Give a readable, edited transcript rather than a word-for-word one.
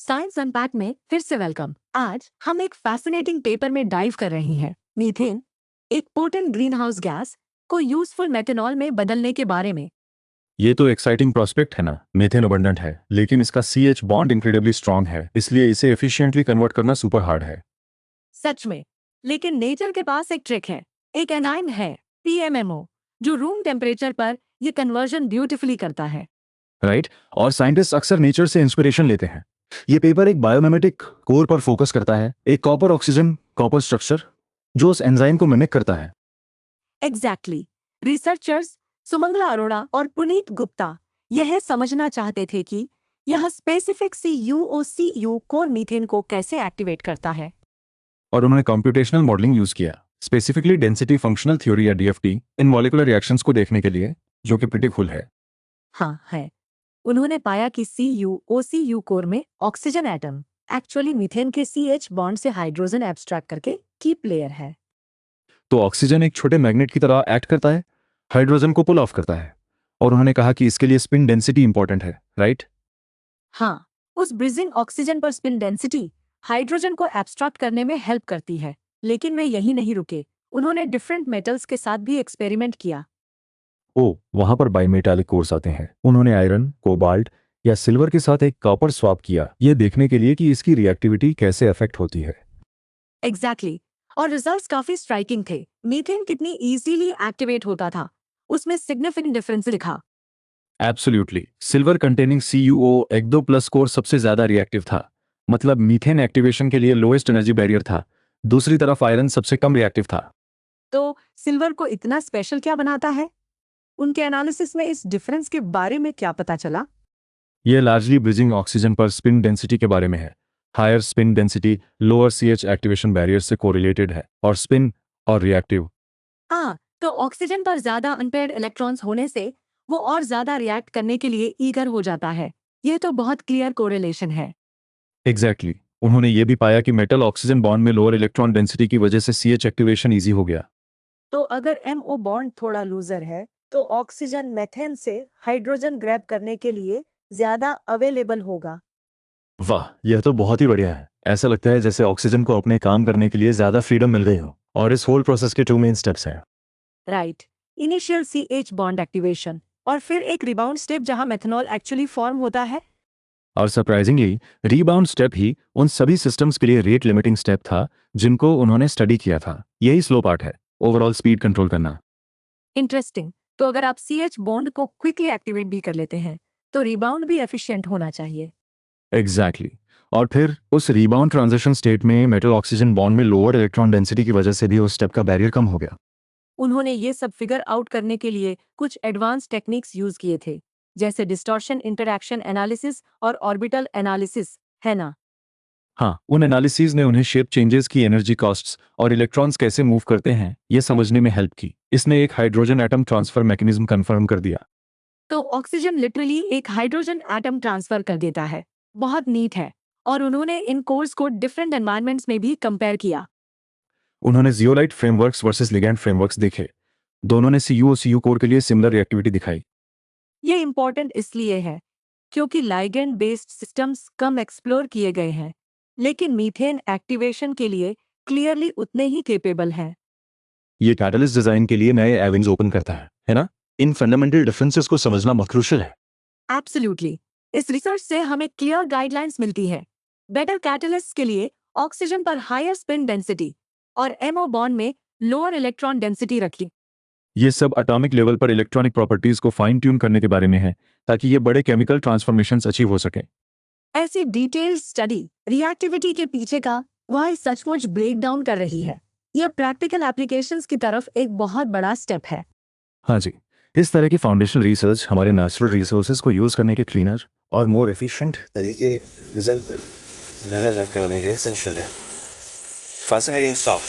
Science unpack में फिर से वेलकम। आज हम एक फैसिनेटिंग पेपर में डाइव कर रहे हैं, मीथेन, एक पोटेंट ग्रीन हाउस गैस को यूजफुल मेथनॉल में बदलने के बारे में। ये तो एक्साइटिंग प्रोस्पेक्ट है ना। मीथेन अबंडेंट है लेकिन इसका CH बॉन्ड इंक्रेडिबली स्ट्रांग है, इसलिए इसे एफिशिएंटली कन्वर्ट करना सुपर हार्ड है। सच में, लेकिन नेचर के पास एक ट्रिक है, एक एनाइम है, PMMO, जो रूम टेम्परेचर पर यह कन्वर्जन ब्यूटिफुली करता है। राइट। और साइंटिस्ट अक्सर नेचर से इंस्पिरेशन लेते हैं। ये पेपर एक बायोमिमेटिक कोर पर फोकस करता है, एक कॉपर ऑक्सीजन कॉपर स्ट्रक्चर जो उस एंजाइम को मिमिक करता है। एग्जैक्टली। रिसर्चर्स सुमंगला अरोड़ा और पुनीत गुप्ता यह समझना चाहते थे कि यह स्पेसिफिक CuOCu कोर मीथेन को कैसे एक्टिवेट करता है। और उन्होंने कंप्यूटेशनल मॉडलिंग यूज किया, स्पेसिफिकली डेंसिटी फंक्शनल थ्योरी या DFT, इन मॉलिक्यूलर रिएक्शंस को देखने के लिए, जो कि प्रिटिफुल है। हाँ है। उन्होंने पाया कि CuOCu कोर में ऑक्सीजन एटम एक्चुअली मीथेन के CH बॉन्ड से हाइड्रोजन एब्स्ट्रैक्ट करके की प्लेयर है। तो ऑक्सीजन एक छोटे मैग्नेट की तरह एक्ट करता है, हाइड्रोजन को पुल ऑफ करता है। और उन्होंने कहा कि इसके लिए स्पिन डेंसिटी इंपॉर्टेंट है, राइट। हाँ, उस ब्रिजिंग ऑक्सीजन पर स्पिन डेंसिटी हाइड्रोजन को एब्स्ट्रैक्ट करने में हेल्प करती है। लेकिन वे यही नहीं रुके, उन्होंने डिफरेंट मेटल्स के साथ भी एक्सपेरिमेंट किया। ओ, वहां पर बाइमेटालिक कोर्स आते हैं। उन्होंने आयरन, कोबाल्ट या सिल्वर के साथ एक कॉपर स्वैप किया, यह देखने के लिए कि इसकी रिएक्टिविटी कैसे अफेक्ट होती है। एग्जैक्टली। और रिजल्ट्स काफी स्ट्राइकिंग थे। मीथेन कितनी इजीली एक्टिवेट होता था, उसमें सिग्निफिकेंट डिफरेंस दिखा। एब्सोल्युटली। सिल्वर कंटेनिंग CuO एक 2+ कोर सबसे ज्यादा रिएक्टिव था, मतलब मीथेन एक्टिवेशन के लिए लोएस्ट एनर्जी बैरियर था। दूसरी तरफ आयरन सबसे कम रिएक्टिव था। तो सिल्वर को इतना स्पेशल क्या बनाता है? उनके एनालिसिस में इस डिफरेंस के बारे में क्या पता चला? यह लार्जली ब्रिजिंग ऑक्सीजन पर स्पिन डेंसिटी के बारे में है। Higher spin density lower CH activation barrier से कोरिलेटेड है, और स्पिन और रिएक्टिव। हाँ, तो ऑक्सीजन पर ज्यादा अनपेयर्ड इलेक्ट्रॉन्स होने से वो और ज्यादा रिएक्ट करने के लिए ईगर हो जाता है। यह तो बहुत क्लियर कोरिलेशन है। एग्जैक्टली। उन्होंने ये भी पाया कि मेटल ऑक्सीजन बॉन्ड में लोअर इलेक्ट्रॉन डेंसिटी की वजह से CH एक्टिवेशन ईजी हो गया। तो अगर MO बॉन्ड थोड़ा लूजर है, तो ऑक्सीजन मेथेन से हाइड्रोजन ग्रैब करने के लिए ज्यादा अवेलेबल होगा। वाह, यह तो बहुत ही बढ़िया है। ऐसा लगता है जैसे ऑक्सीजन को अपने काम करने के लिए ज्यादा फ्रीडम मिल गई हो। और इस होल प्रोसेस के 2 मेन स्टेप्स हैं। Right. Initial CH bond activation और फिर एक रिबाउंड स्टेप जहां मेथनॉल एक्चुअली फॉर्म होता है। और सरप्राइजिंगली रीबाउंड स्टेप ही उन सभी सिस्टम्स के लिए रेट लिमिटिंग स्टेप था जिनको उन्होंने स्टडी किया था। यही स्लो पार्ट है, ओवरऑल स्पीड कंट्रोल करना। इंटरेस्टिंग। तो अगर आप CH बॉन्ड को क्विकली एक्टिवेट भी कर लेते हैं, तो रिबाउंड भी एफिशिएंट होना चाहिए। एग्जैक्टली। और फिर उस रीबाउंड ट्रांजिशन स्टेट में मेटल ऑक्सीजन बॉन्ड में लोअर इलेक्ट्रॉन डेंसिटी की वजह से भी उस स्टेप का बैरियर कम हो गया। उन्होंने ये सब फिगर आउट करने के लिए कुछ एडवांस टेक्निक्स यूज किए थे, जैसे डिस्टॉर्शन इंटरैक्शन एनालिसिस और ऑर्बिटल एनालिसिस, है ना? हाँ, उन एनालिसिस ने उन्हें शेप चेंजेस की एनर्जी कॉस्ट्स और इलेक्ट्रॉन्स कैसे मूव करते हैं ये समझने में हेल्प की। इसने एक hydrogen atom transfer mechanism confirm कर दिया। तो ऑक्सीजन लिटरली एक हाइड्रोजन एटम ट्रांसफर कर देता है। बहुत नीट है। और उन्होंने इन कोर्स को डिफरेंट एनवायरनमेंट्स में भी कंपेयर किया। उन्होंने zeolite frameworks versus ligand frameworks देखे। दोनों ने CuO/Cu कोर के लिए सिमिलर रिएक्टिविटी दिखाई। ये इंपॉर्टेंट इसलिए है क्योंकि लाइगेंड बेस्ड सिस्टम्स कम एक्सप्लोर किए गए हैं, लेकिन मीथेन एक्टिवेशन के लिए क्लियरली उतने ही केपेबल हैं। ये कैटलिस्ट डिजाइन के लिए नए एवेन्यूज ओपन करता है ना। इन फंडामेंटल डिफरेंसेस को समझना बहुत क्रूशियल है। एब्सोल्युटली। इस रिसर्च से हमें क्लियर गाइडलाइंस मिलती है। बेटर कैटलिस्ट के लिए ऑक्सीजन पर हायर स्पिन डेंसिटी और MO बॉन्ड में लोअर इलेक्ट्रॉन डेंसिटी रखी। ये सब एटॉमिक लेवल पर इलेक्ट्रॉनिक प्रॉपर्टीज को फाइन ट्यून करने के बारे में है, ताकि ये बड़े केमिकल ट्रांसफॉर्मेशंस अचीव हो सके। ऐसी डिटेल्ड स्टडी रिएक्टिविटी के पीछे का वह सचमुच ब्रेक डाउन कर रही है। यह प्रैक्टिकल एप्लीकेशंस की तरफ एक बहुत बड़ा स्टेप है। हाँ जी। इस तरह की फाउंडेशनल रिसर्च हमारे नेचुरल रिसोर्सेज को यूज करने के क्लीनर और मोर एफिशिएंट तरीके रिजल्ट करने के एसेंशियल है। Fascinating stuff.